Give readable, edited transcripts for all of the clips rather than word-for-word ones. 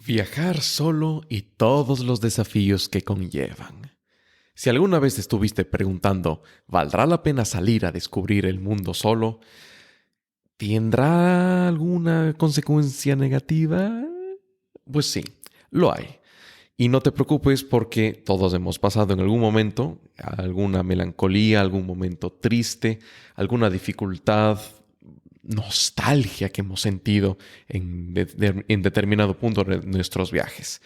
Viajar solo y todos los desafíos que conllevan. Si alguna vez te estuviste preguntando, ¿valdrá la pena salir a descubrir el mundo solo? ¿Tendrá alguna consecuencia negativa? Pues sí, lo hay. Y no te preocupes porque todos hemos pasado en algún momento alguna melancolía, algún momento triste, alguna dificultad, nostalgia que hemos sentido en determinado punto de nuestros viajes.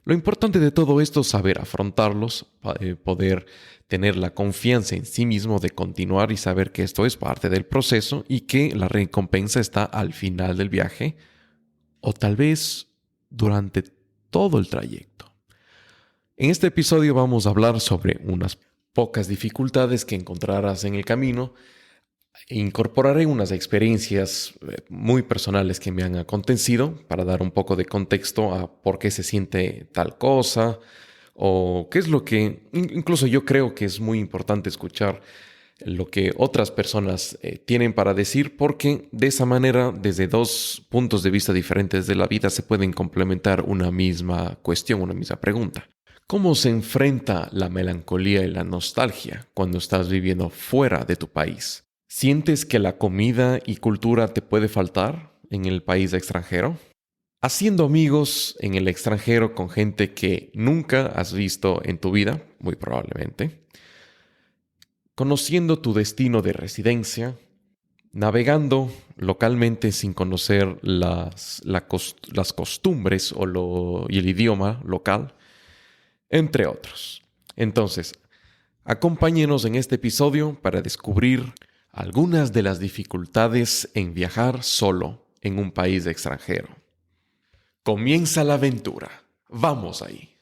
Lo importante de todo esto es saber afrontarlos, poder tener la confianza en sí mismo de continuar y saber que esto es parte del proceso y que la recompensa está al final del viaje o tal vez durante todo el trayecto. En este episodio vamos a hablar sobre unas pocas dificultades que encontrarás en el camino. Incorporaré unas experiencias muy personales que me han acontecido para dar un poco de contexto a por qué se siente tal cosa o qué es lo que incluso yo creo que es muy importante escuchar lo que otras personas tienen para decir, porque de esa manera, desde dos puntos de vista diferentes de la vida, se pueden complementar una misma cuestión, una misma pregunta. ¿Cómo se enfrenta la melancolía y la nostalgia cuando estás viviendo fuera de tu país? ¿Sientes que la comida y cultura te puede faltar en el país extranjero? Haciendo amigos en el extranjero con gente que nunca has visto en tu vida, muy probablemente. Conociendo tu destino de residencia. Navegando localmente sin conocer las costumbres y el idioma local, entre otros. Entonces, acompáñenos en este episodio para descubrir algunas de las dificultades en viajar solo en un país extranjero. Comienza la aventura. Vamos ahí.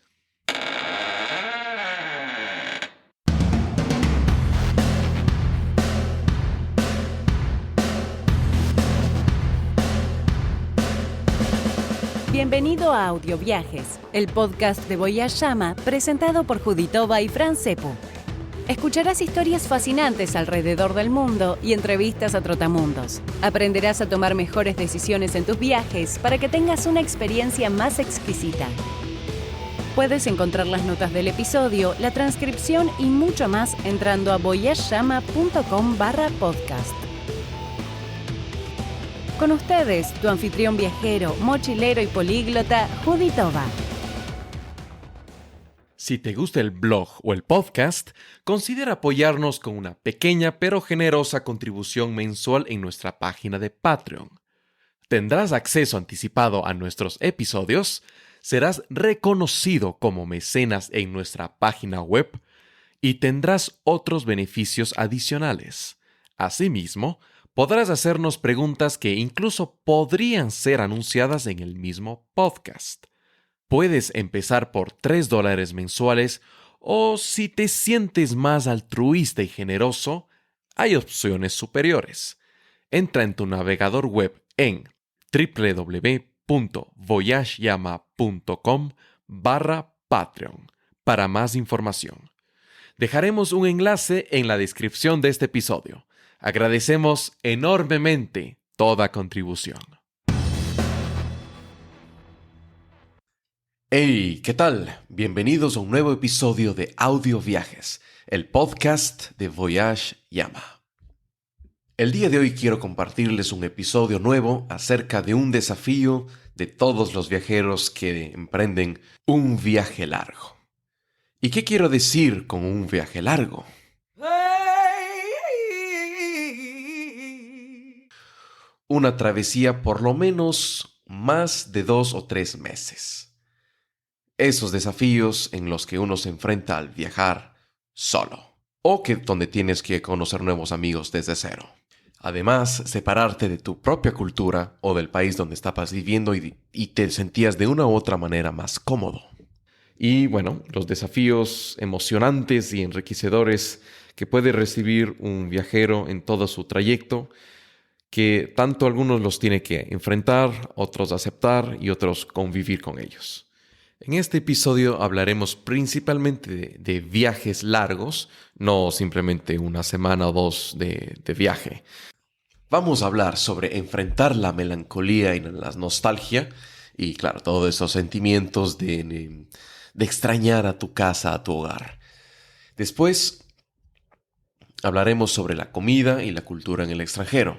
Bienvenido a Audio Viajes, el podcast de Voyage Llama presentado por Juditova y Fran Cepu. Escucharás historias fascinantes alrededor del mundo y entrevistas a trotamundos. Aprenderás a tomar mejores decisiones en tus viajes para que tengas una experiencia más exquisita. Puedes encontrar las notas del episodio, la transcripción y mucho más entrando a voyageyama.com/podcast. Con ustedes, tu anfitrión viajero, mochilero y políglota, Juditova. Si te gusta el blog o el podcast, considera apoyarnos con una pequeña pero generosa contribución mensual en nuestra página de Patreon. Tendrás acceso anticipado a nuestros episodios, serás reconocido como mecenas en nuestra página web y tendrás otros beneficios adicionales. Asimismo, podrás hacernos preguntas que incluso podrían ser anunciadas en el mismo podcast. Puedes empezar por $3 mensuales o si te sientes más altruista y generoso, hay opciones superiores. Entra en tu navegador web en www.voyageyama.com/Patreon para más información. Dejaremos un enlace en la descripción de este episodio. Agradecemos enormemente toda contribución. Hey, ¿qué tal? Bienvenidos a un nuevo episodio de Audio Viajes, el podcast de Voyage Llama. El día de hoy quiero compartirles un episodio nuevo acerca de un desafío de todos los viajeros que emprenden un viaje largo. ¿Y qué quiero decir con un viaje largo? Una travesía por lo menos más de 2 o 3 meses. Esos desafíos en los que uno se enfrenta al viajar solo, o donde tienes que conocer nuevos amigos desde cero. Además, separarte de tu propia cultura o del país donde estabas viviendo y te sentías de una u otra manera más cómodo. Y bueno, los desafíos emocionantes y enriquecedores que puede recibir un viajero en todo su trayecto, que tanto algunos los tiene que enfrentar, otros aceptar y otros convivir con ellos. En este episodio hablaremos principalmente de viajes largos, no simplemente una semana o dos de viaje. Vamos a hablar sobre enfrentar la melancolía y la nostalgia Y claro, todos esos sentimientos de extrañar a tu casa, a tu hogar. Después hablaremos sobre la comida y la cultura en el extranjero.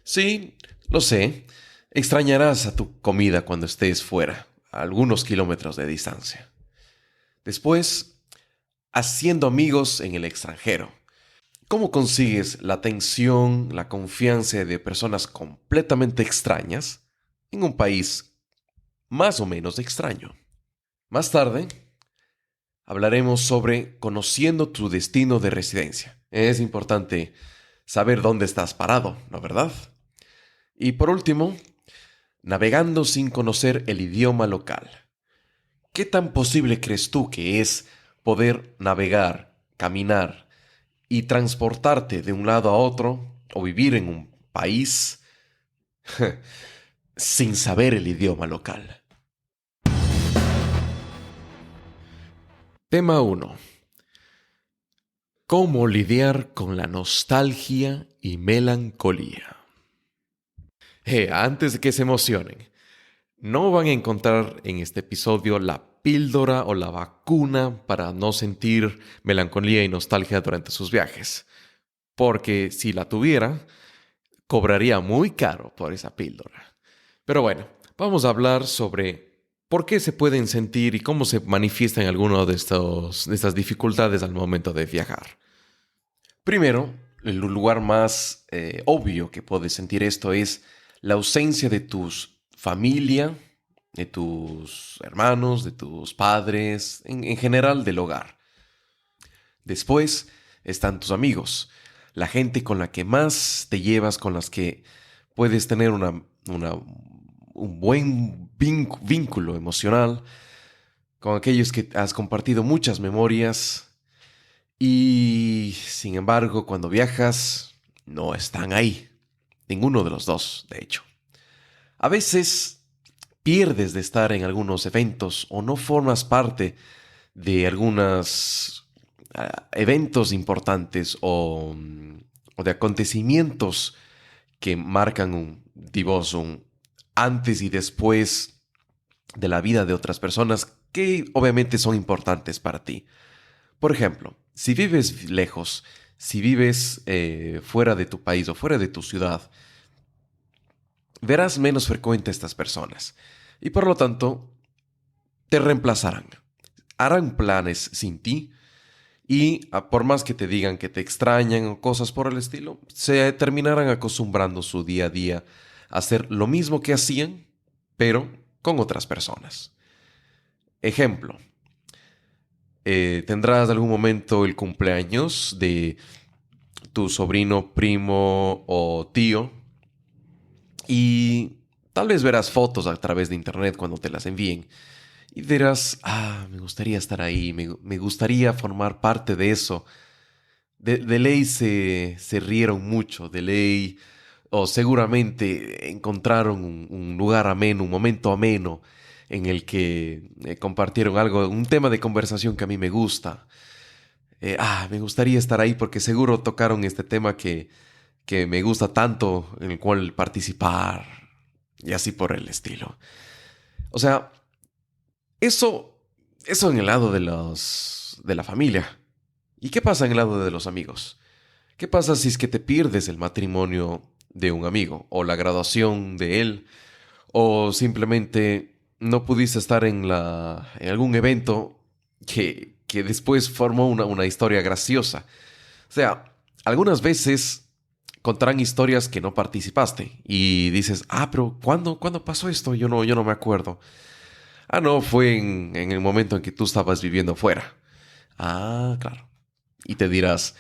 Sí, lo sé, extrañarás a tu comida cuando estés fuera, a algunos kilómetros de distancia. Después, haciendo amigos en el extranjero. ¿Cómo consigues la atención, la confianza de personas completamente extrañas en un país más o menos extraño? Más tarde, hablaremos sobre conociendo tu destino de residencia. Es importante saber dónde estás parado, ¿no verdad? Y por último, navegando sin conocer el idioma local. ¿Qué tan posible crees tú que es poder navegar, caminar y transportarte de un lado a otro o vivir en un país sin saber el idioma local? Tema 1. ¿Cómo lidiar con la nostalgia y melancolía? Antes de que se emocionen, no van a encontrar en este episodio la píldora o la vacuna para no sentir melancolía y nostalgia durante sus viajes. Porque si la tuviera, cobraría muy caro por esa píldora. Pero bueno, vamos a hablar sobre por qué se pueden sentir y cómo se manifiestan algunas de estas dificultades al momento de viajar. Primero, el lugar más obvio que puedes sentir esto es la ausencia de tu familia, de tus hermanos, de tus padres, en general del hogar. Después están tus amigos, la gente con la que más te llevas, con las que puedes tener un buen vínculo emocional, con aquellos que has compartido muchas memorias y, sin embargo, cuando viajas, no están ahí. Ninguno de los dos, de hecho. A veces pierdes de estar en algunos eventos o no formas parte de algunos eventos importantes o de acontecimientos que marcan un antes y después de la vida de otras personas que obviamente son importantes para ti. Por ejemplo, si vives lejos, si vives fuera de tu país o fuera de tu ciudad, verás menos frecuente a estas personas y por lo tanto te reemplazarán. Harán planes sin ti y por más que te digan que te extrañan o cosas por el estilo, se terminarán acostumbrando su día a día a hacer lo mismo que hacían, pero con otras personas. Ejemplo, tendrás algún momento el cumpleaños de tu sobrino, primo o tío y tal vez verás fotos a través de internet cuando te las envíen y dirás, me gustaría estar ahí, me gustaría formar parte de eso. De ley se rieron mucho, de ley o seguramente encontraron un lugar ameno, un momento ameno en el que compartieron algo, un tema de conversación que a mí me gusta. Me gustaría estar ahí porque seguro tocaron este tema que me gusta tanto, en el cual participar y así por el estilo. O sea, eso en el lado de la familia. ¿Y qué pasa en el lado de los amigos? ¿Qué pasa si es que te pierdes el matrimonio de un amigo o la graduación de él o simplemente no pudiste estar en algún evento que después formó una historia graciosa? O sea, algunas veces contarán historias que no participaste y dices, pero ¿cuándo pasó esto? Yo no me acuerdo. No, fue en el momento en que tú estabas viviendo fuera. Claro. Y te dirás,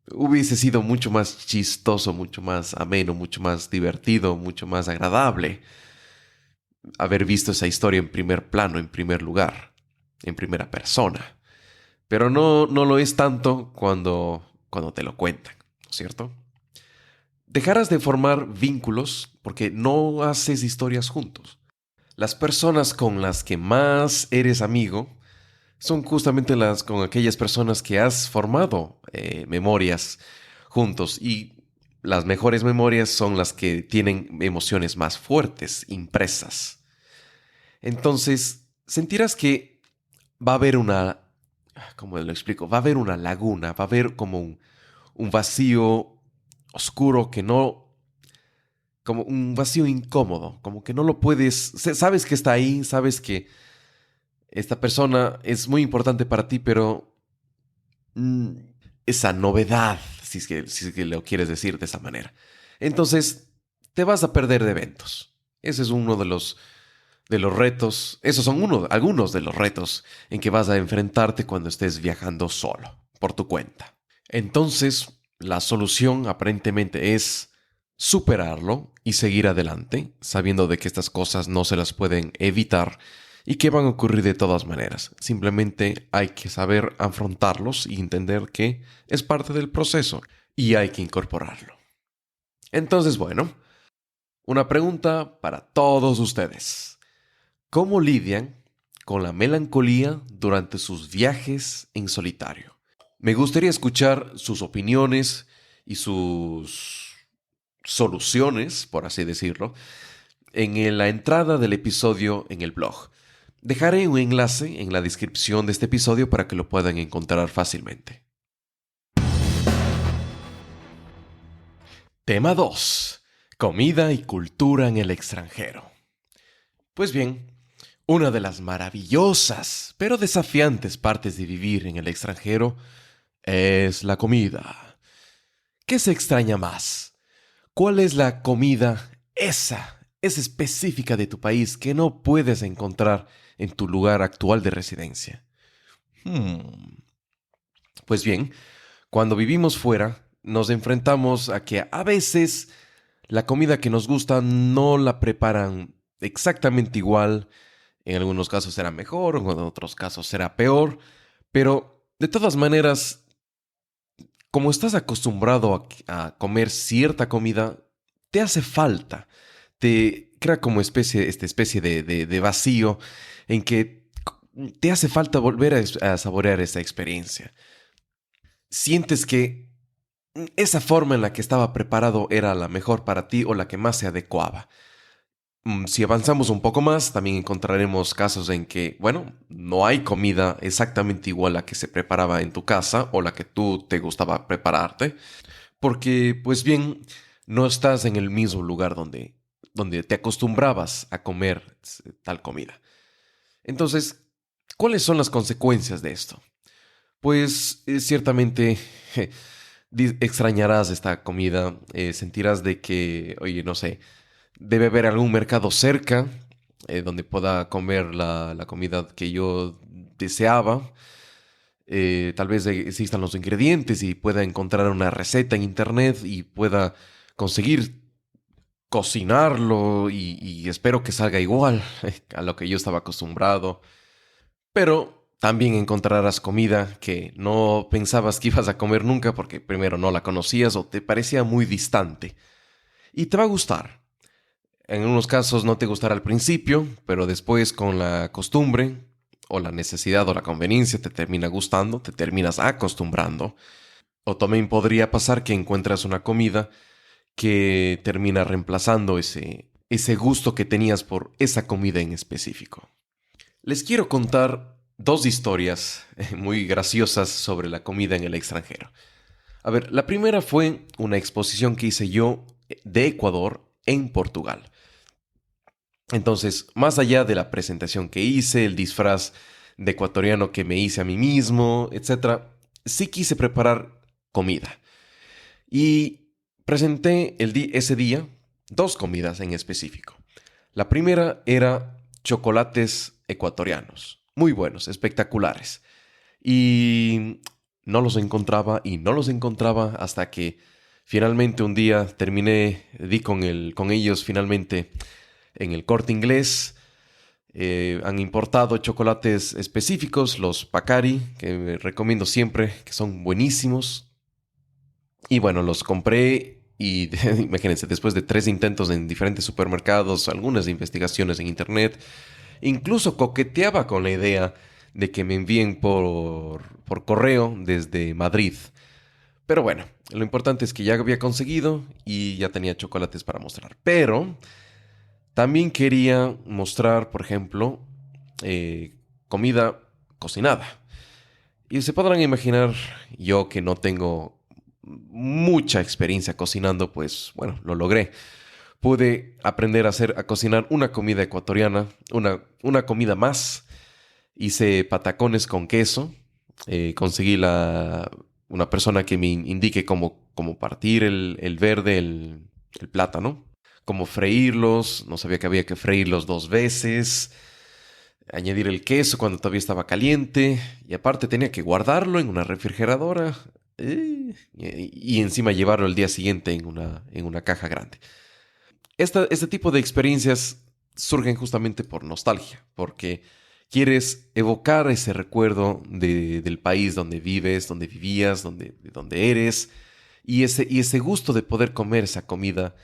hubiese sido mucho más chistoso, mucho más ameno, mucho más divertido, mucho más agradable haber visto esa historia en primer plano, en primer lugar, en primera persona. Pero no lo es tanto cuando te lo cuentan, ¿no es cierto? Dejarás de formar vínculos porque no haces historias juntos. Las personas con las que más eres amigo son justamente con aquellas personas que has formado memorias juntos y las mejores memorias son las que tienen emociones más fuertes, impresas. Entonces, sentirás que va a haber una, ¿cómo lo explico? Va a haber una laguna, va a haber como un vacío oscuro que no, como un vacío incómodo, como que no lo puedes, sabes que está ahí, sabes que esta persona es muy importante para ti, pero esa novedad, si es que lo quieres decir de esa manera. Entonces, te vas a perder de eventos. Ese es uno de los retos. Esos son algunos de los retos en que vas a enfrentarte cuando estés viajando solo, por tu cuenta. Entonces, la solución aparentemente es superarlo y seguir adelante, sabiendo de que estas cosas no se las pueden evitar y que van a ocurrir de todas maneras. Simplemente hay que saber afrontarlos y entender que es parte del proceso y hay que incorporarlo. Entonces, bueno, una pregunta para todos ustedes. ¿Cómo lidian con la melancolía durante sus viajes en solitario? Me gustaría escuchar sus opiniones y sus soluciones, por así decirlo, en la entrada del episodio en el blog. Dejaré un enlace en la descripción de este episodio para que lo puedan encontrar fácilmente. Tema 2. Comida y cultura en el extranjero. Pues bien, una de las maravillosas, pero desafiantes partes de vivir en el extranjero es la comida. ¿Qué se extraña más? ¿Cuál es la comida esa específica de tu país que no puedes encontrar en tu lugar actual de residencia? Pues bien, cuando vivimos fuera, nos enfrentamos a que a veces la comida que nos gusta no la preparan exactamente igual. En algunos casos será mejor, en otros casos será peor, pero de todas maneras, como estás acostumbrado a comer cierta comida, te hace falta. Te crea como esta especie de vacío en que te hace falta volver a saborear esa experiencia. Sientes que esa forma en la que estaba preparado era la mejor para ti o la que más se adecuaba. Si avanzamos un poco más, también encontraremos casos en que, bueno, no hay comida exactamente igual a la que se preparaba en tu casa o la que tú te gustaba prepararte, porque, pues bien, no estás en el mismo lugar donde te acostumbrabas a comer tal comida. Entonces, ¿cuáles son las consecuencias de esto? Pues ciertamente extrañarás esta comida, sentirás de que, oye, no sé, debe haber algún mercado cerca donde pueda comer la comida que yo deseaba. Tal vez existan los ingredientes y pueda encontrar una receta en internet y pueda conseguir cocinarlo y espero que salga igual a lo que yo estaba acostumbrado. Pero también encontrarás comida que no pensabas que ibas a comer nunca porque primero no la conocías o te parecía muy distante. Y te va a gustar. En unos casos no te gustará al principio, pero después con la costumbre o la necesidad o la conveniencia te termina gustando, te terminas acostumbrando. O también podría pasar que encuentras una comida que termina reemplazando ese gusto que tenías por esa comida en específico. Les quiero contar 2 historias muy graciosas sobre la comida en el extranjero. A ver, la primera fue una exposición que hice yo de Ecuador en Portugal. Entonces, más allá de la presentación que hice, el disfraz de ecuatoriano que me hice a mí mismo, etc., sí quise preparar comida. Y presenté ese día 2 comidas en específico. La primera era chocolates ecuatorianos, muy buenos, espectaculares. Y no los encontraba hasta que finalmente un día di con ellos finalmente en el Corte Inglés. Han importado chocolates específicos, los Pacari, que recomiendo siempre, que son buenísimos. Y bueno, los compré y imagínense, después de 3 intentos en diferentes supermercados, algunas investigaciones en internet, incluso coqueteaba con la idea de que me envíen por correo desde Madrid. Pero bueno, lo importante es que ya había conseguido y ya tenía chocolates para mostrar. Pero también quería mostrar, por ejemplo, comida cocinada. Y se podrán imaginar, yo que no tengo mucha experiencia cocinando, pues bueno, lo logré. Pude aprender a cocinar una comida ecuatoriana, una comida más. Hice patacones con queso. Conseguí una persona que me indique cómo partir el verde, el plátano, cómo freírlos. No sabía que había que freírlos 2 veces. Añadir el queso cuando todavía estaba caliente. Y aparte tenía que guardarlo en una refrigeradora. Y encima llevarlo el día siguiente en una caja grande. Este tipo de experiencias surgen justamente por nostalgia, porque quieres evocar ese recuerdo del país donde vives, donde vivías, de donde eres, y ese gusto de poder comer esa comida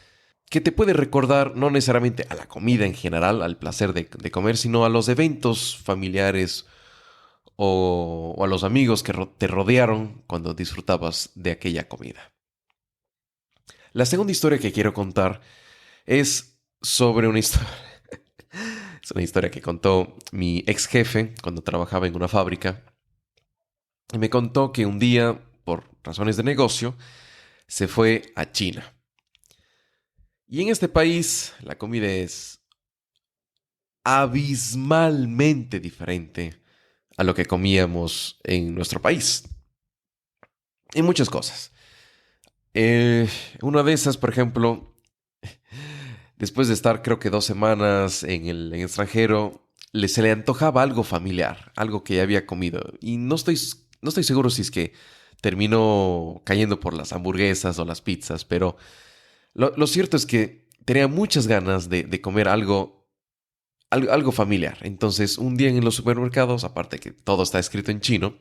que te puede recordar no necesariamente a la comida en general, al placer de comer, sino a los eventos familiares o a los amigos que te rodearon cuando disfrutabas de aquella comida. La segunda historia que quiero contar es sobre una historia. Es una historia que contó mi ex jefe cuando trabajaba en una fábrica. Y me contó que un día, por razones de negocio, se fue a China. Y en este país la comida es abismalmente diferente a lo que comíamos en nuestro país. En muchas cosas. Una de esas, por ejemplo, después de estar creo que 2 semanas en el extranjero, se le antojaba algo familiar, algo que ya había comido. Y no estoy seguro si es que terminó cayendo por las hamburguesas o las pizzas, pero lo cierto es que tenía muchas ganas de comer algo familiar. Entonces, un día en los supermercados, aparte que todo está escrito en chino,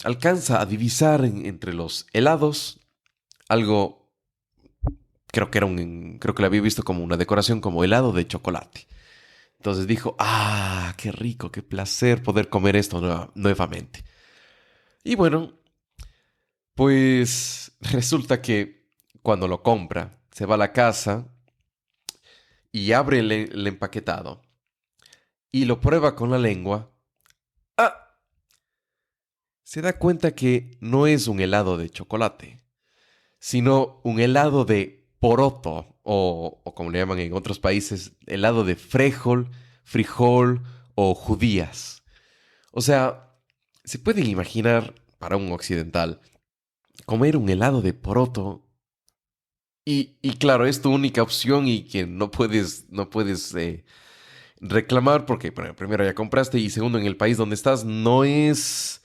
alcanza a divisar entre los helados algo, creo que lo había visto como una decoración como helado de chocolate. Entonces dijo, qué rico, qué placer poder comer esto nuevamente. Y bueno, pues resulta que cuando lo compra, se va a la casa y abre el empaquetado y lo prueba con la lengua. Se da cuenta que no es un helado de chocolate, sino un helado de poroto, o como le llaman en otros países, helado de frijol o judías. O sea, se pueden imaginar, para un occidental, comer un helado de poroto. Y claro, es tu única opción y que no puedes reclamar porque, bueno, primero ya compraste y segundo, en el país donde estás no es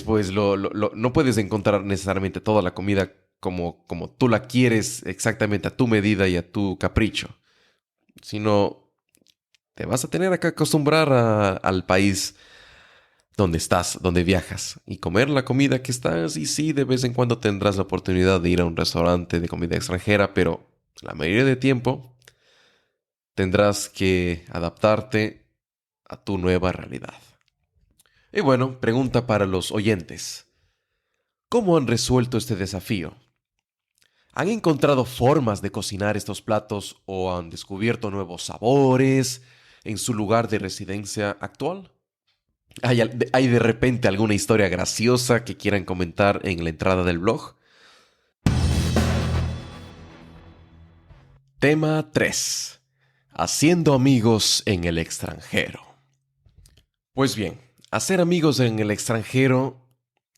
pues, no puedes encontrar necesariamente toda la comida como tú la quieres exactamente a tu medida y a tu capricho, sino te vas a tener que acostumbrar al país donde estás, donde viajas y comer la comida que estás. Y sí, de vez en cuando tendrás la oportunidad de ir a un restaurante de comida extranjera, pero la mayoría de tiempo tendrás que adaptarte a tu nueva realidad. Y bueno, pregunta para los oyentes. ¿Cómo han resuelto este desafío? ¿Han encontrado formas de cocinar estos platos o han descubierto nuevos sabores en su lugar de residencia actual? ¿Hay de repente alguna historia graciosa que quieran comentar en la entrada del blog? Tema 3. Haciendo amigos en el extranjero. Pues bien, hacer amigos en el extranjero,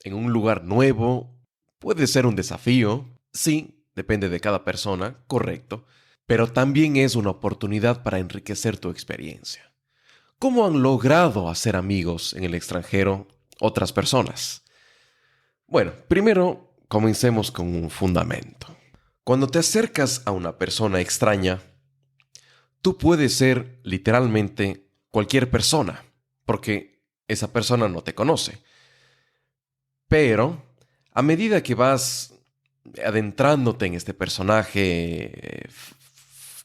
en un lugar nuevo, puede ser un desafío. Sí, depende de cada persona, correcto. Pero también es una oportunidad para enriquecer tu experiencia. ¿Cómo han logrado hacer amigos en el extranjero otras personas? Bueno, primero comencemos con un fundamento. Cuando te acercas a una persona extraña, tú puedes ser literalmente cualquier persona, porque esa persona no te conoce. Pero a medida que vas adentrándote en este personaje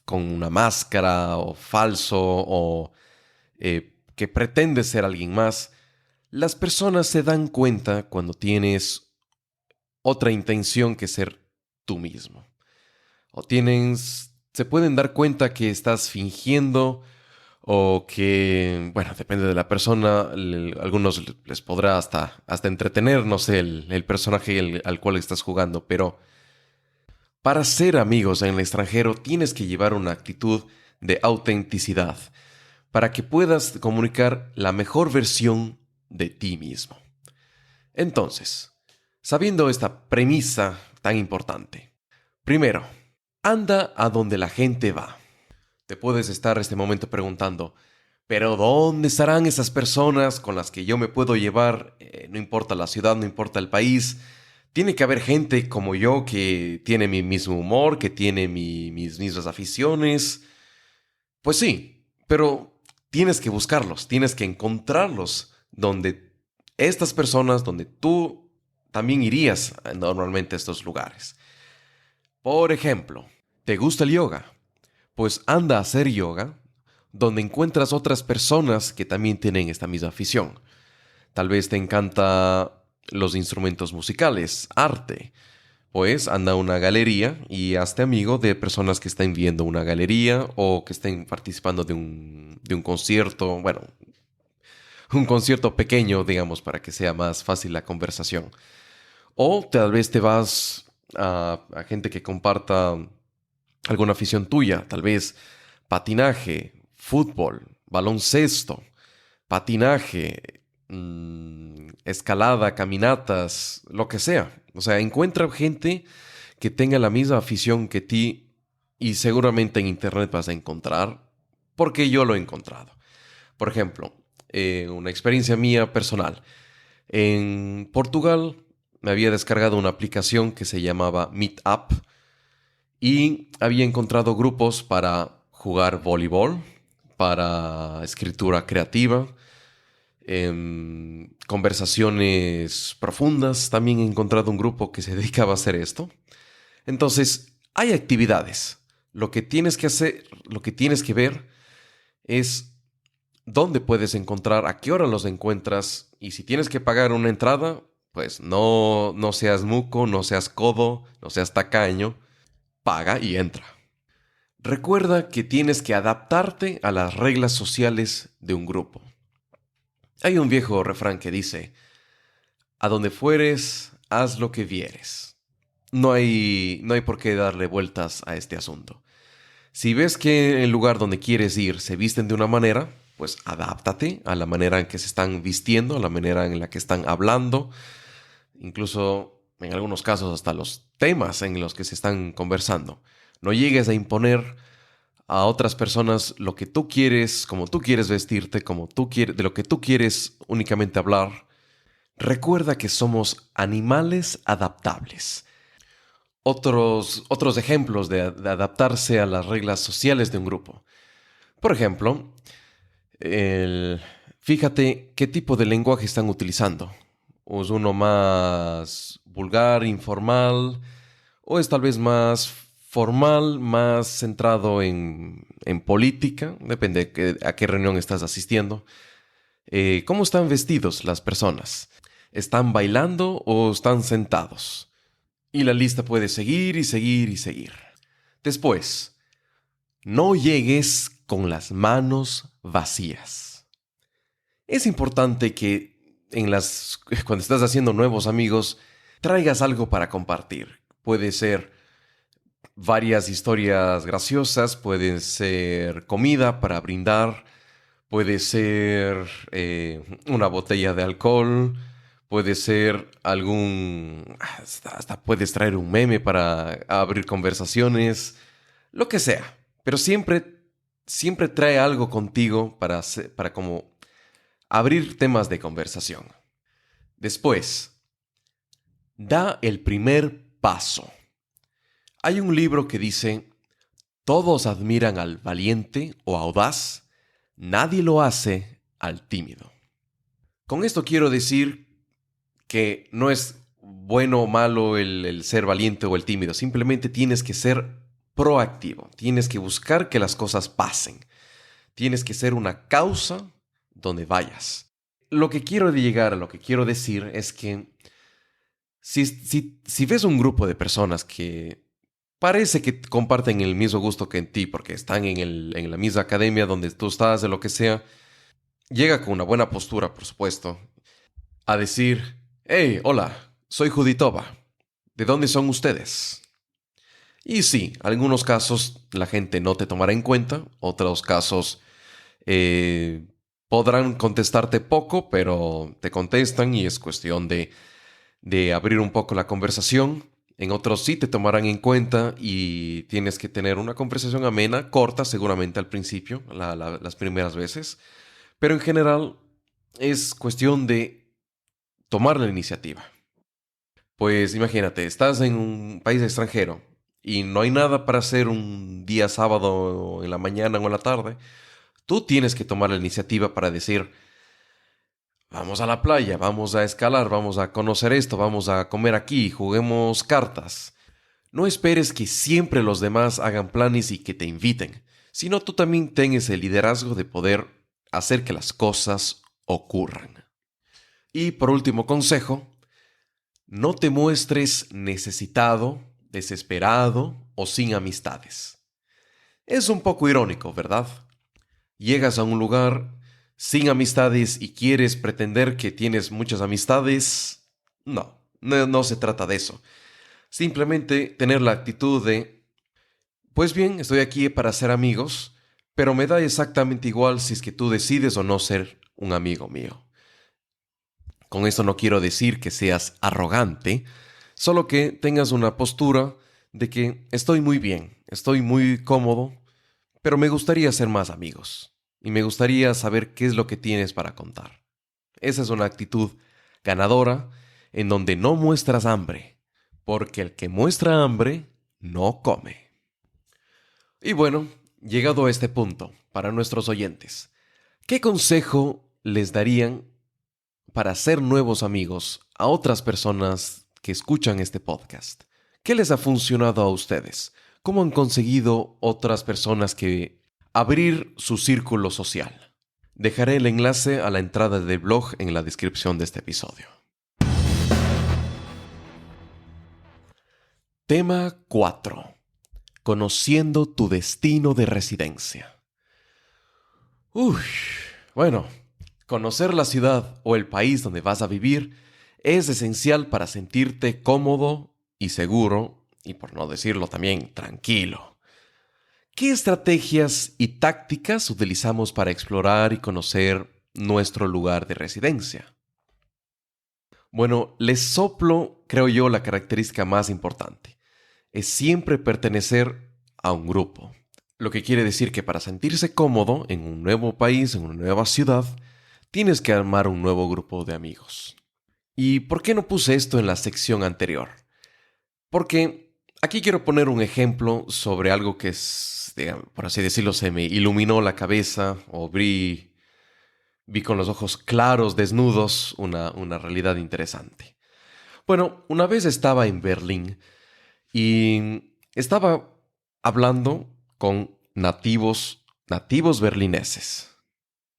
con una máscara o falso o que pretende ser alguien más, las personas se dan cuenta cuando tienes otra intención que ser tú mismo. Se pueden dar cuenta que estás fingiendo o que, bueno, depende de la persona, algunos les podrá hasta entretener, no sé, el personaje al cual estás jugando, pero para ser amigos en el extranjero tienes que llevar una actitud de autenticidad para que puedas comunicar la mejor versión de ti mismo. Entonces, sabiendo esta premisa tan importante, primero, anda a donde la gente va. Te puedes estar este momento preguntando, ¿pero dónde estarán esas personas con las que yo me puedo llevar? No importa la ciudad, no importa el país. Tiene que haber gente como yo que tiene mi mismo humor, que tiene mis mismas aficiones. Pues sí, pero tienes que buscarlos, tienes que encontrarlos donde estas personas, donde tú también irías normalmente a estos lugares. Por ejemplo, ¿te gusta el yoga? Pues anda a hacer yoga donde encuentras otras personas que también tienen esta misma afición. Tal vez te encanta los instrumentos musicales, arte. Pues anda a una galería y hazte amigo de personas que estén viendo una galería o que estén participando de un concierto, bueno, un concierto pequeño, digamos, para que sea más fácil la conversación. O tal vez te vas a gente que comparta alguna afición tuya, tal vez patinaje, fútbol, baloncesto, patinaje, escalada, caminatas, lo que sea. O sea, encuentra gente que tenga la misma afición que ti y seguramente en internet vas a encontrar, porque yo lo he encontrado. Por ejemplo, una experiencia mía personal. En Portugal me había descargado una aplicación que se llamaba Meetup y había encontrado grupos para jugar voleibol, para escritura creativa, conversaciones profundas. También he encontrado un grupo que se dedicaba a hacer esto. Entonces, hay actividades. Lo que tienes que hacer, lo que tienes que ver es dónde puedes encontrar, a qué hora los encuentras, y si tienes que pagar una entrada, pues no seas muco, no seas codo, no seas tacaño, paga y entra. Recuerda que tienes que adaptarte a las reglas sociales de un grupo. Hay un viejo refrán que dice, a donde fueres, haz lo que vieres. No hay por qué darle vueltas a este asunto. Si ves que el lugar donde quieres ir se visten de una manera, pues adáptate a la manera en que se están vistiendo, a la manera en la que están hablando, incluso en algunos casos hasta los temas en los que se están conversando. No llegues a imponer a otras personas lo que tú quieres, como tú quieres vestirte, de lo que tú quieres únicamente hablar. Recuerda que somos animales adaptables. Otros ejemplos de adaptarse a las reglas sociales de un grupo. Por ejemplo, fíjate qué tipo de lenguaje están utilizando. ¿O es uno más vulgar, informal? ¿O es tal vez más formal, más centrado en política? Depende a qué reunión estás asistiendo. ¿Cómo están vestidos las personas? ¿Están bailando o están sentados? Y la lista puede seguir y seguir y seguir. Después, no llegues con las manos vacías. Es importante que cuando estás haciendo nuevos amigos, traigas algo para compartir. Puede ser varias historias graciosas, puede ser comida para brindar, puede ser una botella de alcohol, puede ser hasta puedes traer un meme para abrir conversaciones, lo que sea. Pero siempre trae algo contigo para como abrir temas de conversación. Después, da el primer paso. Hay un libro que dice, todos admiran al valiente o audaz, nadie lo hace al tímido. Con esto quiero decir que no es bueno o malo el ser valiente o el tímido. Simplemente tienes que ser proactivo. Tienes que buscar que las cosas pasen. Tienes que ser una causa donde vayas. Lo que quiero llegar a lo que quiero decir es que Si ves un grupo de personas que parece que comparten el mismo gusto que en ti, porque están en la misma academia donde tú estás, de lo que sea, llega con una buena postura, por supuesto, a decir: hey, hola, soy Juditova. ¿De dónde son ustedes? Y sí, algunos casos la gente no te tomará en cuenta, otros casos podrán contestarte poco, pero te contestan y es cuestión de abrir un poco la conversación. En otros sí te tomarán en cuenta y tienes que tener una conversación amena, corta seguramente al principio, las primeras veces, pero en general es cuestión de tomar la iniciativa. Pues imagínate, estás en un país extranjero y no hay nada para hacer un día sábado en la mañana o en la tarde. Tú tienes que tomar la iniciativa para decir: vamos a la playa, vamos a escalar, vamos a conocer esto, vamos a comer aquí, juguemos cartas. No esperes que siempre los demás hagan planes y que te inviten, sino tú también tengas el liderazgo de poder hacer que las cosas ocurran. Y por último consejo: no te muestres necesitado, desesperado o sin amistades. Es un poco irónico, ¿verdad? Llegas a un lugar sin amistades y quieres pretender que tienes muchas amistades. No se trata de eso. Simplemente tener la actitud de: pues bien, estoy aquí para ser amigos, pero me da exactamente igual si es que tú decides o no ser un amigo mío. Con esto no quiero decir que seas arrogante, solo que tengas una postura de que estoy muy bien, estoy muy cómodo, pero me gustaría ser más amigos y me gustaría saber qué es lo que tienes para contar. Esa es una actitud ganadora en donde no muestras hambre, porque el que muestra hambre no come. Y bueno, llegado a este punto, para nuestros oyentes, ¿qué consejo les darían para hacer nuevos amigos a otras personas que escuchan este podcast? ¿Qué les ha funcionado a ustedes? ¿Cómo han conseguido otras personas que abrir su círculo social? Dejaré el enlace a la entrada del blog en la descripción de este episodio. Tema 4. Conociendo tu destino de residencia. Bueno, conocer la ciudad o el país donde vas a vivir es esencial para sentirte cómodo y seguro, y por no decirlo también, tranquilo. ¿Qué estrategias y tácticas utilizamos para explorar y conocer nuestro lugar de residencia? Bueno, les soplo, creo yo, la característica más importante. Es siempre pertenecer a un grupo. Lo que quiere decir que para sentirse cómodo en un nuevo país, en una nueva ciudad, tienes que armar un nuevo grupo de amigos. ¿Y por qué no puse esto en la sección anterior? Porque aquí quiero poner un ejemplo sobre algo que por así decirlo, se me iluminó la cabeza o vi con los ojos claros, desnudos, una realidad interesante. Bueno, una vez estaba en Berlín y estaba hablando con nativos berlineses.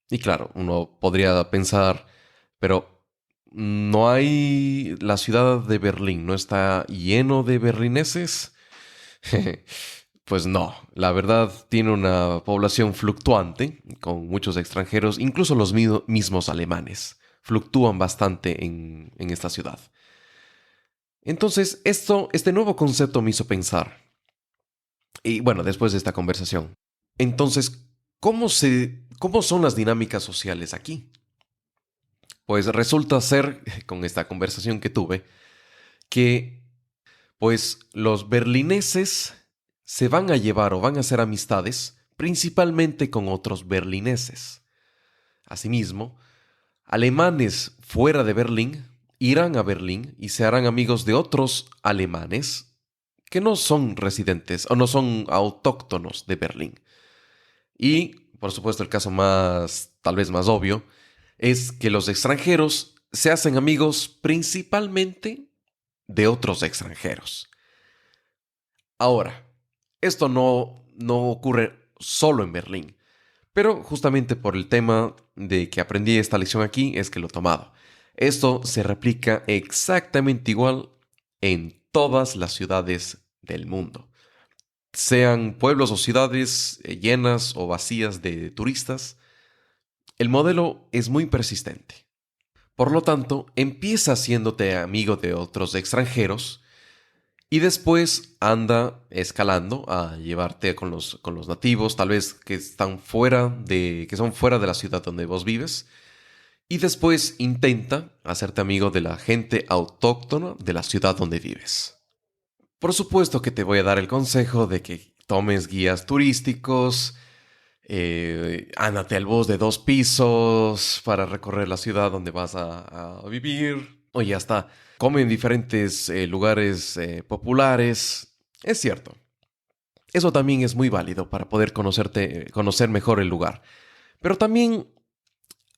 Y claro, uno podría pensar, pero la ciudad de Berlín no está lleno de berlineses. Pues no, la verdad tiene una población fluctuante, con muchos extranjeros, incluso los mismos alemanes fluctúan bastante en esta ciudad. Entonces, este nuevo concepto me hizo pensar, y bueno, después de esta conversación, entonces, ¿cómo son las dinámicas sociales aquí? Pues resulta ser, con esta conversación que tuve, que pues los berlineses se van a llevar o van a hacer amistades principalmente con otros berlineses. Asimismo, alemanes fuera de Berlín irán a Berlín y se harán amigos de otros alemanes que no son residentes o no son autóctonos de Berlín. Y, por supuesto, el caso tal vez más obvio, es que los extranjeros se hacen amigos principalmente de otros extranjeros. Ahora, esto no ocurre solo en Berlín, pero justamente por el tema de que aprendí esta lección aquí es que lo he tomado. Esto se replica exactamente igual en todas las ciudades del mundo. Sean pueblos o ciudades llenas o vacías de turistas, el modelo es muy persistente. Por lo tanto, empieza haciéndote amigo de otros extranjeros y después anda escalando a llevarte con los nativos, tal vez que son fuera de la ciudad donde vos vives. Y después intenta hacerte amigo de la gente autóctona de la ciudad donde vives. Por supuesto que te voy a dar el consejo de que tomes guías turísticos, ándate al bus de 2 pisos para recorrer la ciudad donde vas a vivir. O ya está, come en diferentes lugares populares. Es cierto. Eso también es muy válido para poder conocer mejor el lugar. Pero también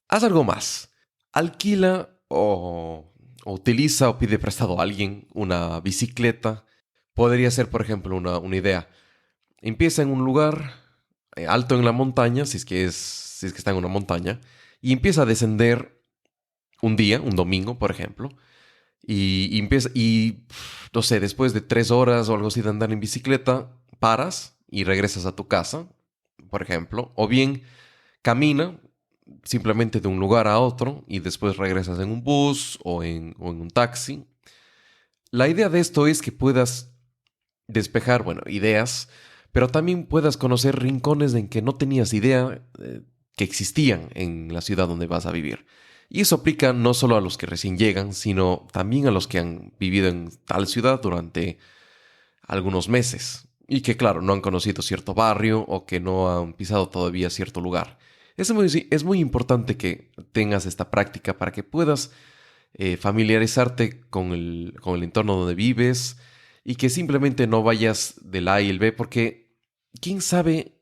haz algo más. Alquila o utiliza o pide prestado a alguien una bicicleta. Podría ser, por ejemplo, una idea. Empieza en un lugar alto en la montaña, si es que está en una montaña, y empieza a descender un día, un domingo, por ejemplo, no sé, después de 3 horas o algo así de andar en bicicleta, paras y regresas a tu casa, por ejemplo, o bien camina simplemente de un lugar a otro y después regresas en un bus o en un taxi. La idea de esto es que puedas despejar, ideas, pero también puedas conocer rincones en que no tenías idea que existían en la ciudad donde vas a vivir. Y eso aplica no solo a los que recién llegan, sino también a los que han vivido en tal ciudad durante algunos meses y que, claro, no han conocido cierto barrio o que no han pisado todavía cierto lugar. Es muy importante que tengas esta práctica para que puedas familiarizarte con el entorno donde vives y que simplemente no vayas del A y el B, porque quién sabe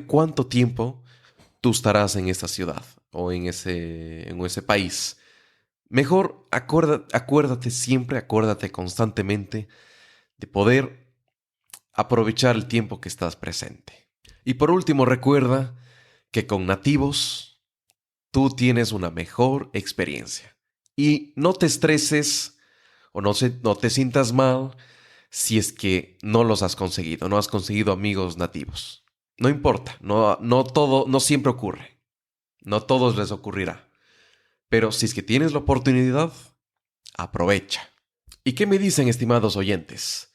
cuánto tiempo tú estarás en esta ciudad o en ese país. Mejor acuérdate constantemente de poder aprovechar el tiempo que estás presente. Y por último, recuerda que con nativos tú tienes una mejor experiencia. Y no te estreses o no te sientas mal si es que no los has conseguido, no has conseguido amigos nativos. No importa, no siempre ocurre. No a todos les ocurrirá. Pero si es que tienes la oportunidad, aprovecha. ¿Y qué me dicen, estimados oyentes?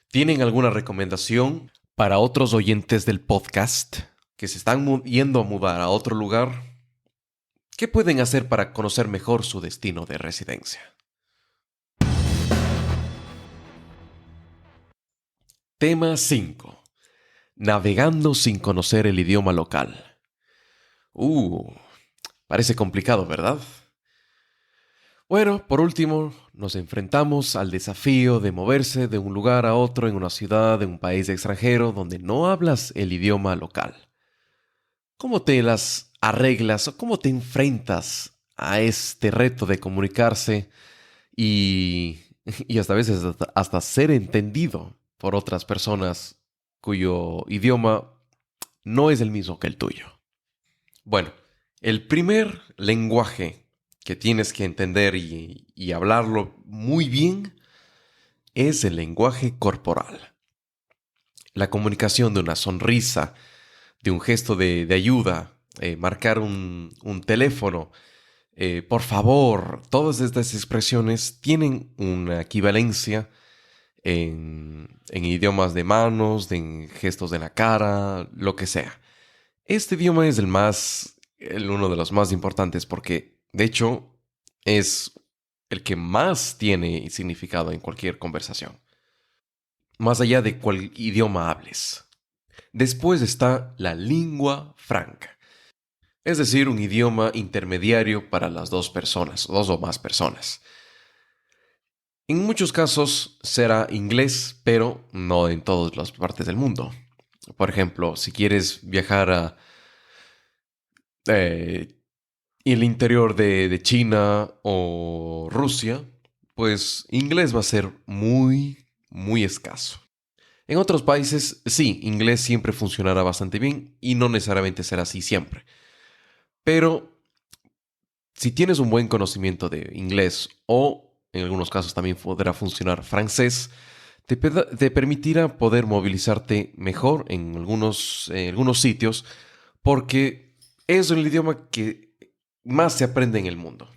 ¿Tienen alguna recomendación para otros oyentes del podcast que se están yendo a mudar a otro lugar? ¿Qué pueden hacer para conocer mejor su destino de residencia? Tema 5. Navegando sin conocer el idioma local. Parece complicado, ¿verdad? Bueno, por último, nos enfrentamos al desafío de moverse de un lugar a otro en una ciudad, en un país extranjero donde no hablas el idioma local. ¿Cómo te las arreglas o cómo te enfrentas a este reto de comunicarse y hasta a veces hasta ser entendido por otras personas cuyo idioma no es el mismo que el tuyo? Bueno, el primer lenguaje que tienes que entender y hablarlo muy bien es el lenguaje corporal. La comunicación de una sonrisa, de un gesto de ayuda, marcar un teléfono, por favor, todas estas expresiones tienen una equivalencia en idiomas de manos, en gestos de la cara, lo que sea. Este idioma es uno de los más importantes porque, de hecho, es el que más tiene significado en cualquier conversación, más allá de cuál idioma hables. Después está la lengua franca, es decir, un idioma intermediario para las dos o más personas. En muchos casos será inglés, pero no en todas las partes del mundo. Por ejemplo, si quieres viajar a el interior de China o Rusia, pues inglés va a ser muy, muy escaso. En otros países, sí, inglés siempre funcionará bastante bien y no necesariamente será así siempre. Pero si tienes un buen conocimiento de inglés o en algunos casos también podrá funcionar francés, te permitirá poder movilizarte mejor en algunos sitios porque es el idioma que más se aprende en el mundo.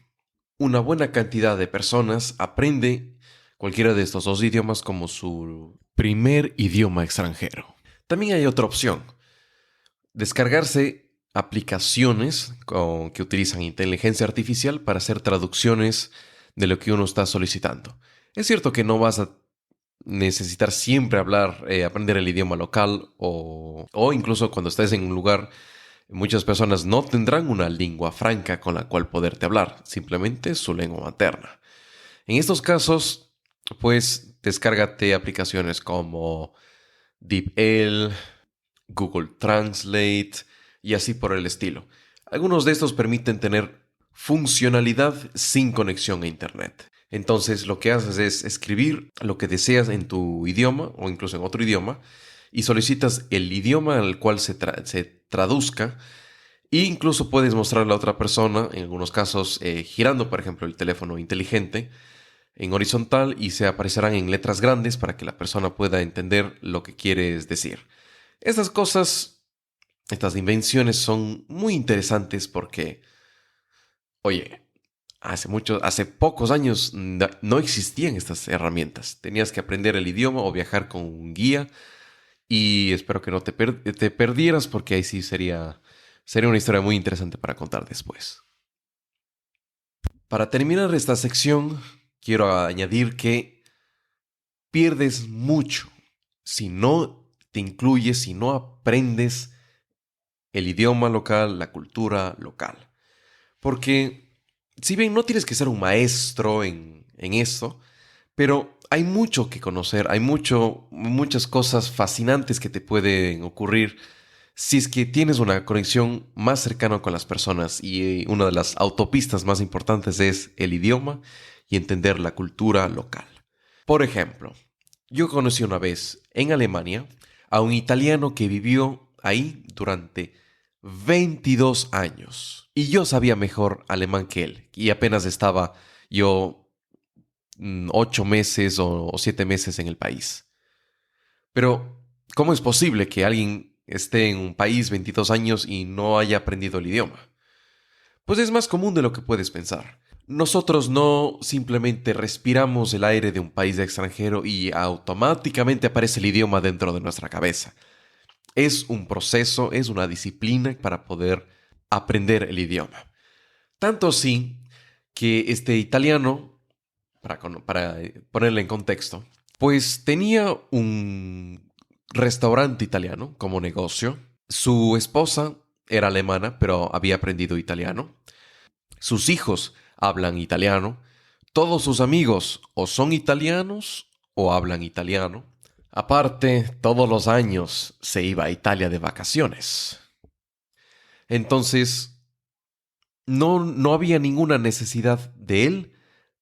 Una buena cantidad de personas aprende cualquiera de estos dos idiomas como su primer idioma extranjero. También hay otra opción: descargarse aplicaciones que utilizan inteligencia artificial para hacer traducciones de lo que uno está solicitando. Es cierto que no vas a necesitar siempre aprender el idioma local o incluso cuando estés en un lugar, muchas personas no tendrán una lengua franca con la cual poderte hablar, simplemente su lengua materna. En estos casos, pues descárgate aplicaciones como DeepL, Google Translate y así por el estilo. Algunos de estos permiten tener funcionalidad sin conexión a Internet. Entonces lo que haces es escribir lo que deseas en tu idioma o incluso en otro idioma y solicitas el idioma al cual se traduzca e incluso puedes mostrarle a otra persona, en algunos casos girando por ejemplo el teléfono inteligente en horizontal y se aparecerán en letras grandes para que la persona pueda entender lo que quieres decir. Estas cosas, estas invenciones son muy interesantes porque, oye, hace pocos años no existían estas herramientas. Tenías que aprender el idioma o viajar con un guía y espero que no te perdieras porque ahí sí sería una historia muy interesante para contar después. Para terminar esta sección, quiero añadir que pierdes mucho si no te incluyes, si no aprendes el idioma local, la cultura local. Porque si bien no tienes que ser un maestro en esto, pero hay mucho que conocer, hay muchas cosas fascinantes que te pueden ocurrir si es que tienes una conexión más cercana con las personas y una de las autopistas más importantes es el idioma y entender la cultura local. Por ejemplo, yo conocí una vez en Alemania a un italiano que vivió ahí durante 22 años y yo sabía mejor alemán que él y apenas estaba yo 8 meses o 7 meses en el país. Pero, ¿cómo es posible que alguien esté en un país 22 años y no haya aprendido el idioma? Pues es más común de lo que puedes pensar. Nosotros no simplemente respiramos el aire de un país extranjero y automáticamente aparece el idioma dentro de nuestra cabeza. Es un proceso, es una disciplina para poder aprender el idioma. Tanto así que este italiano, para ponerle en contexto, pues tenía un restaurante italiano como negocio. Su esposa era alemana, pero había aprendido italiano. Sus hijos hablan italiano. Todos sus amigos o son italianos o hablan italiano. Aparte, todos los años se iba a Italia de vacaciones. Entonces, no había ninguna necesidad de él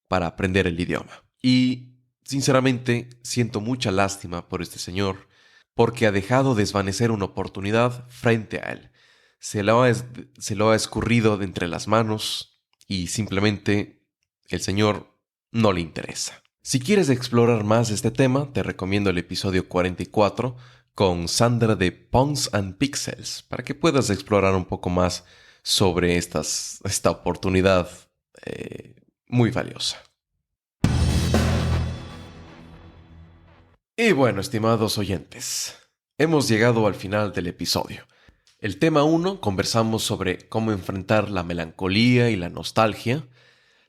para aprender el idioma. Y, sinceramente, siento mucha lástima por este señor, porque ha dejado desvanecer una oportunidad frente a él. Se lo ha escurrido de entre las manos y simplemente el señor no le interesa. Si quieres explorar más este tema, te recomiendo el episodio 44 con Sandra de Pons and Pixels para que puedas explorar un poco más sobre esta oportunidad muy valiosa. Y bueno, estimados oyentes, hemos llegado al final del episodio. El tema 1 conversamos sobre cómo enfrentar la melancolía y la nostalgia.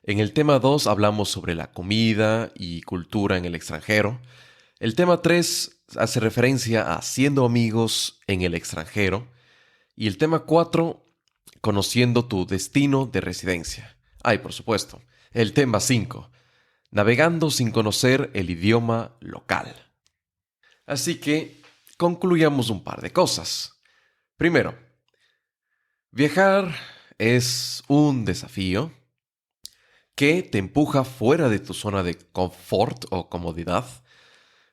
En el tema 2 hablamos sobre la comida y cultura en el extranjero. El tema 3 hace referencia a haciendo amigos en el extranjero. Y el tema 4, conociendo tu destino de residencia. Y por supuesto, el tema 5, navegando sin conocer el idioma local. Así que concluyamos un par de cosas. Primero, viajar es un desafío que te empuja fuera de tu zona de confort o comodidad,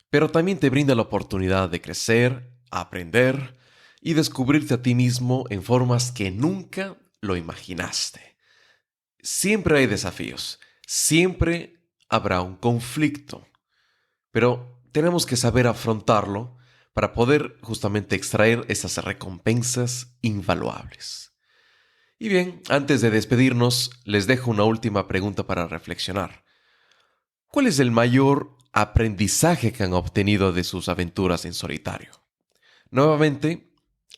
pero también te brinda la oportunidad de crecer, aprender y descubrirte a ti mismo en formas que nunca lo imaginaste. Siempre hay desafíos, siempre habrá un conflicto. Pero tenemos que saber afrontarlo para poder justamente extraer esas recompensas invaluables. Y bien, antes de despedirnos, les dejo una última pregunta para reflexionar. ¿Cuál es el mayor aprendizaje que han obtenido de sus aventuras en solitario? Nuevamente,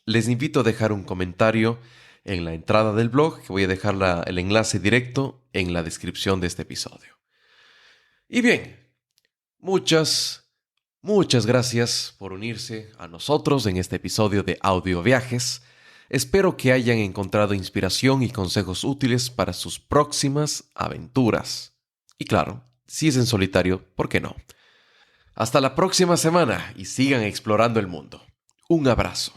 les invito a dejar un comentario en la entrada del blog, que voy a dejar el enlace directo en la descripción de este episodio. Y bien, muchas gracias por unirse a nosotros en este episodio de Audio Viajes. Espero que hayan encontrado inspiración y consejos útiles para sus próximas aventuras. Y claro, si es en solitario, ¿por qué no? Hasta la próxima semana y sigan explorando el mundo. Un abrazo.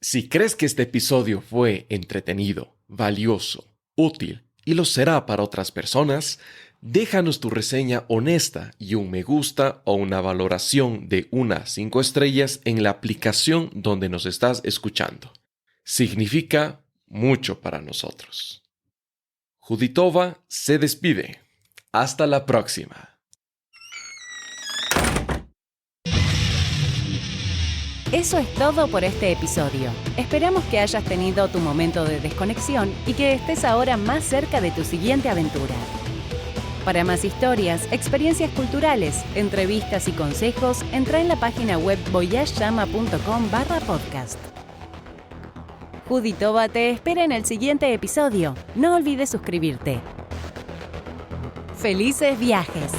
Si crees que este episodio fue entretenido, valioso, útil y lo será para otras personas, déjanos tu reseña honesta y un me gusta o una valoración de 5 estrellas en la aplicación donde nos estás escuchando. Significa mucho para nosotros. Juditova se despide. Hasta la próxima. Eso es todo por este episodio. Esperamos que hayas tenido tu momento de desconexión y que estés ahora más cerca de tu siguiente aventura. Para más historias, experiencias culturales, entrevistas y consejos, entra en la página web voyageyama.com/podcast. Juditova te espera en el siguiente episodio. No olvides suscribirte. ¡Felices viajes!